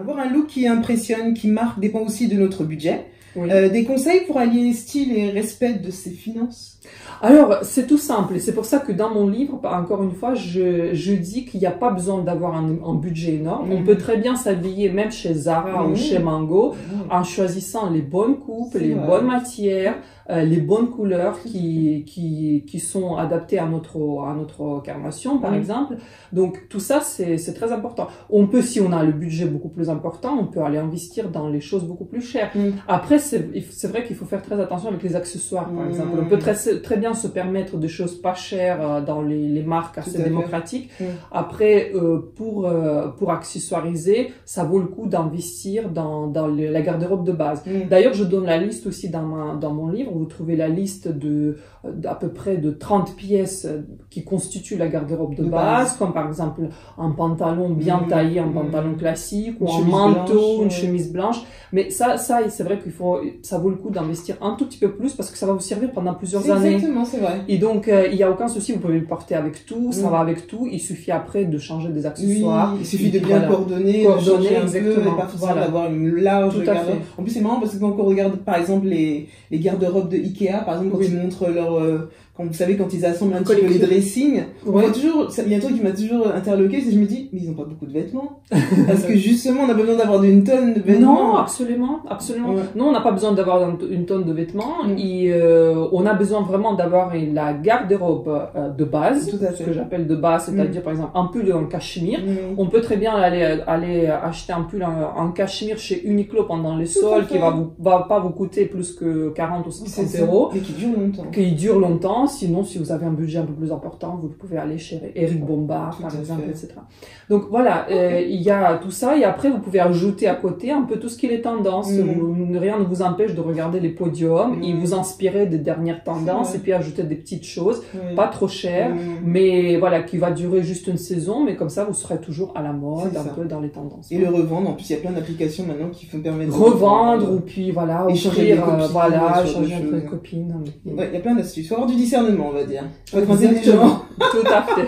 Avoir un look qui impressionne, qui marque, dépend aussi de notre budget. Oui. Des conseils pour allier style et respect de ses finances? Alors, c'est tout simple. Et c'est pour ça que dans mon livre, encore une fois, je dis qu'il n'y a pas besoin d'avoir un budget énorme. On peut très bien s'habiller, même chez Zara ou chez Mango, en choisissant les bonnes coupes, les bonnes matières, les bonnes couleurs qui sont adaptées à notre carnation, par exemple. Donc, tout ça, c'est très important. On peut, si on a le budget beaucoup plus important, on peut aller investir dans les choses beaucoup plus chères. Après, c'est vrai qu'il faut faire très attention avec les accessoires, par exemple. On peut très bien se permettre des choses pas chères dans les marques assez démocratiques. Après, pour accessoiriser, ça vaut le coup d'investir dans la garde-robe de base. D'ailleurs, je donne la liste aussi dans mon livre. Vous trouvez la liste d'à peu près de 30 pièces qui constituent la garde-robe de base, comme par exemple un pantalon bien taillé, un pantalon classique, ou un manteau, une chemise blanche. Mais ça, c'est vrai ça vaut le coup d'investir un tout petit peu plus parce que ça va vous servir pendant plusieurs années. Exactement, c'est vrai. Et donc, il n'y a aucun souci, vous pouvez le porter avec tout, ça va avec tout. Il suffit après de changer des accessoires. Oui, il suffit de bien coordonner, exactement. Et pas forcément d'avoir une large garde-robe. En plus, c'est marrant parce que quand on regarde, par exemple, les garde-robes de Ikea, par exemple, quand ils montrent quand vous savez, quand ils assemblent un petit peu les dressings, on voit toujours, il y a un truc qui m'a toujours interloqué, c'est que je me dis, mais ils ont pas beaucoup de vêtements. Parce que justement, on n'a pas besoin d'avoir une tonne de vêtements. Non, absolument. Non, on n'a pas besoin d'avoir une tonne de vêtements. Et, on a besoin vraiment d'avoir la garde-robe de base. Ce que j'appelle de base, c'est-à-dire, par exemple, un pull en cachemire. On peut très bien aller acheter un pull en cachemire chez Uniqlo pendant les soldes, qui va pas vous coûter plus que 40 ou 50 euros. Mais qui dure longtemps. Qui dure longtemps. Sinon, si vous avez un budget un peu plus important, vous pouvez aller chez Eric Bombard, par exemple, etc. Donc voilà, il y a tout ça. Et après, vous pouvez ajouter à côté un peu tout ce qui est les tendances. Rien ne vous empêche de regarder les podiums et vous inspirer des dernières tendances et puis ajouter des petites choses, pas trop chères, mais voilà, qui va durer juste une saison. Mais comme ça, vous serez toujours à la mode, un peu dans les tendances. Et le revendre. En plus, il y a plein d'applications maintenant qui permettent de revendre ou puis voilà, offrir, échanger entre les copines. Il y a plein d'astuces. Il faut avoir du discernement, on va dire. Faut être intelligent. Tout à fait.